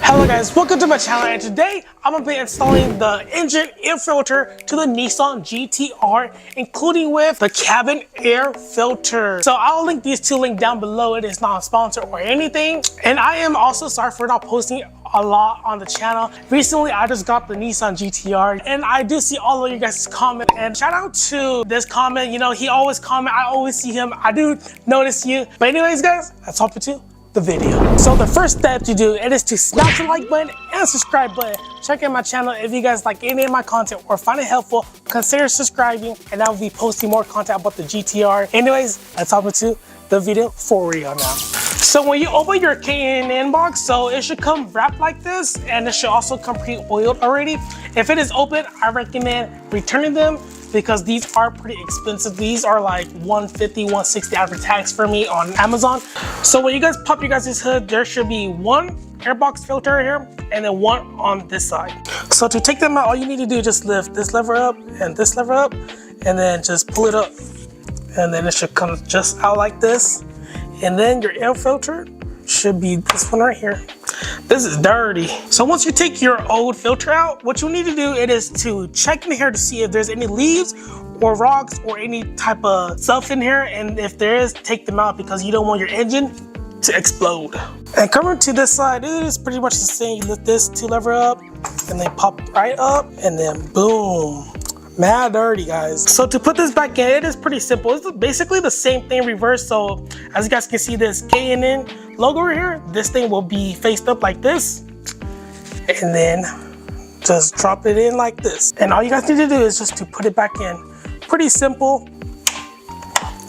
Hello guys, welcome to my channel, and today I'm going to be installing the engine air filter to the Nissan GTR, including with the cabin air filter. So I'll link these two links down below. It is not a sponsor or anything. And I am also sorry for not posting a lot on the channel. Recently, I just got the Nissan GTR, and I do see all of you guys' comment. And shout out to this comment. You know, he always comment. I always see him. I do notice you. But anyways, guys, let's hop into the video. So the first step to do it is to smash the like button and subscribe button. Check out my channel if you guys like any of my content or find it helpful. Consider subscribing, and I will be posting more content about the GTR. Anyways, let's hop into the video for real now. So when you open your K&N box, so it should come wrapped like this, and it should also come pre-oiled already. If it is open, I recommend returning them because these are pretty expensive. These are like $150, $160 after tax for me on Amazon. So when you guys pop your guys' hood, there should be one airbox filter right here and then one on this side. So to take them out, all you need to do is just lift this lever up and this lever up, and then just pull it up, and then it should come just out like this. And then your air filter should be this one right here. This is dirty. So once you take your old filter out, what you need to do it is to check in here to see if there's any leaves or rocks or any type of stuff in here. And if there is, take them out because you don't want your engine to explode. And coming to this side, it is pretty much the same. You lift this two lever up and then pop right up, and then boom. Mad dirty, guys. So to put this back in, it is pretty simple. It's basically the same thing reversed. So as you guys can see, this K&N logo right here, this thing will be faced up like this, and then just drop it in like this. And all you guys need to do is just to put it back in. Pretty simple.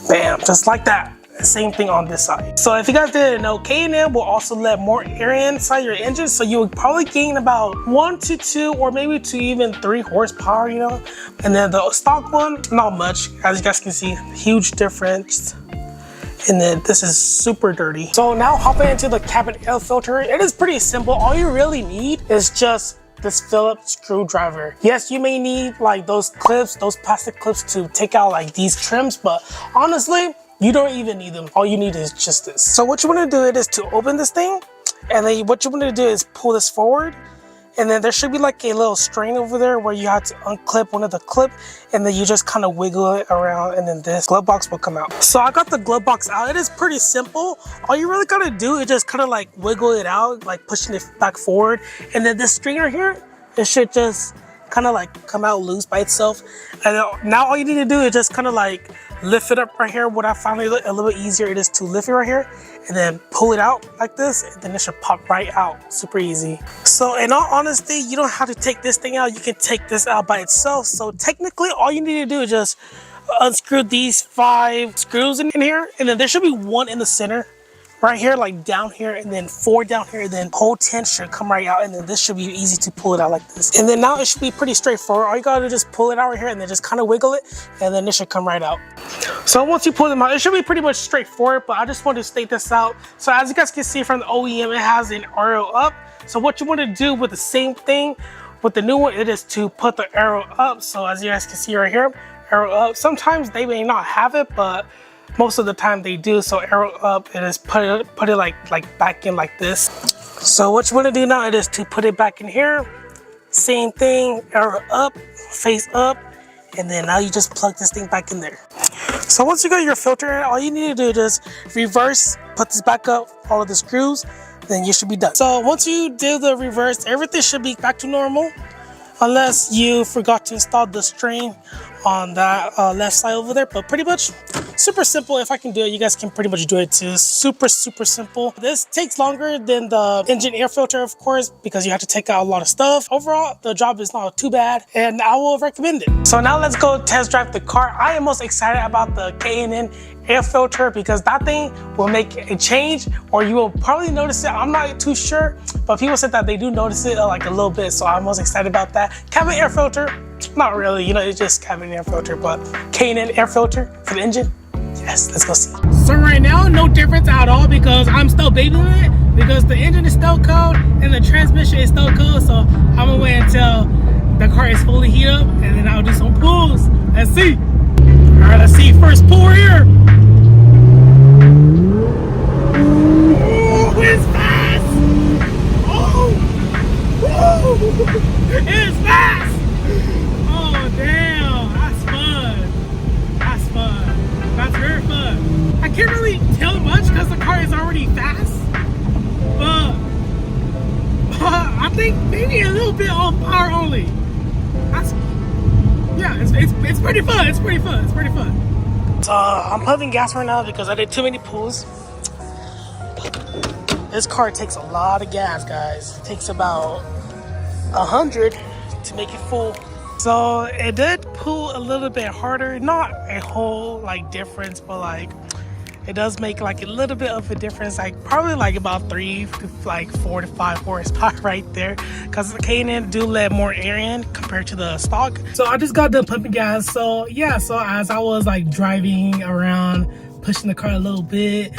Bam, just like that. Same thing on this side. So if you guys didn't know, K&N will also let more air inside your engine, so you would probably gain about 1 to 2 or maybe to even 3 horsepower, you know. And then the stock one, not much. As you guys can see, huge difference. And then this is super dirty. So now hopping into the cabin air filter, it is pretty simple. All you really need is just this Phillips screwdriver. Yes, you may need like those clips, those plastic clips to take out like these trims, but honestly, you don't even need them. All you need is just this. So what you want to do it is to open this thing, and then what you want to do is pull this forward, and then there should be like a little string over there where you have to unclip one of the clip, and then you just kind of wiggle it around, and then this glove box will come out. So I got the glove box out. It is pretty simple. All you really gotta do is just kind of like wiggle it out, like pushing it back forward, and then this string right here, it should just kind of like come out loose by itself. And now all you need to do is just kind of like lift it up right here. What I found a little bit easier, it is to lift it right here and then pull it out like this, and then it should pop right out. Super easy. So in all honesty, you don't have to take this thing out. You can take this out by itself. So technically all you need to do is just unscrew these 5 screws in here, and then there should be 1 in the center right here, like down here, and then 4 down here, and then whole 10 should come right out, and then this should be easy to pull it out like this. And then now it should be pretty straightforward. All you gotta do is just pull it out right here, and then just kind of wiggle it, and then it should come right out. So once you pull them out, it should be pretty much straightforward, but I just want to state this out. So as you guys can see from the OEM, it has an arrow up. So what you want to do with the same thing with the new one, it is to put the arrow up. So as you guys can see right here, arrow up. Sometimes they may not have it, but most of the time they do. So arrow up, it is put it like back in like this. So what you want to do now, it is to put it back in here. Same thing, arrow up, face up, and then now you just plug this thing back in there. So once you got your filter in, all you need to do is just reverse, put this back up, follow the screws, then you should be done. So once you do the reverse, everything should be back to normal, unless you forgot to install the string on that left side over there. But pretty much super simple. If I can do it, you guys can pretty much do it too. Super simple. This takes longer than the engine air filter, of course, because you have to take out a lot of stuff. Overall, the job is not too bad, and I will recommend it. So now let's go test drive the car. I am most excited about the K&N air filter because that thing will make a change, or you will probably notice it. I'm not too sure, but people said that they do notice it like a little bit, so I'm most excited about that. Cabin air filter, not really, you know, it's just cabin air filter, but K&N air filter for the engine. Yes, let's go see. So right now, no difference at all because I'm still babying it because the engine is still cold and the transmission is still cold. So I'm gonna wait until the car is fully heated up, and then I'll do some pulls. Let's see. All right, let's see. First pull here. Oh, it's fast. Oh. think maybe a little bit on power only. It's pretty fun. It's pretty fun. So I'm pumping gas right now because I did too many pulls. This car takes a lot of gas, guys. It takes about 100 to make it full. So it did pull a little bit harder, not a whole like difference, but like it does make like a little bit of a difference, like probably like about 4 to 5 horsepower right there, because the K&N do let more air in compared to the stock. So I just got done pumping gas. So yeah, so as I was like driving around, pushing the car a little bit,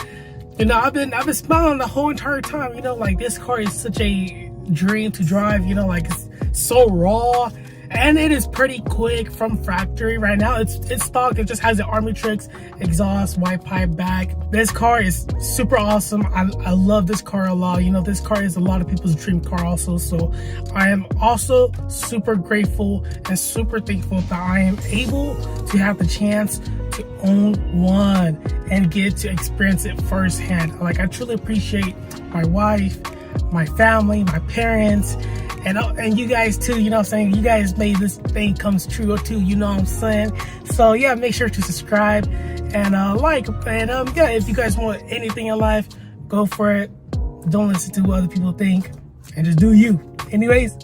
you know, I've been smiling the whole entire time. You know, like this car is such a dream to drive. You know, like it's so raw. And it is pretty quick from factory right now. It's stock. It just has the Armatrix exhaust, white pipe back. This car is super awesome. I love this car a lot. You know, this car is a lot of people's dream car also. So I am also super grateful and super thankful that I am able to have the chance to own one and get to experience it firsthand. Like, I truly appreciate my wife, my family, my parents, and you guys too, you know what I'm saying? You guys made this thing come true too, you know what I'm saying? So yeah, make sure to subscribe and like, and yeah, if you guys want anything in life, go for it. Don't listen to what other people think and just do you. Anyways,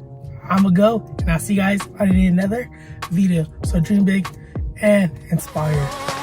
I'ma go and I'll see you guys on another video. So dream big and inspire.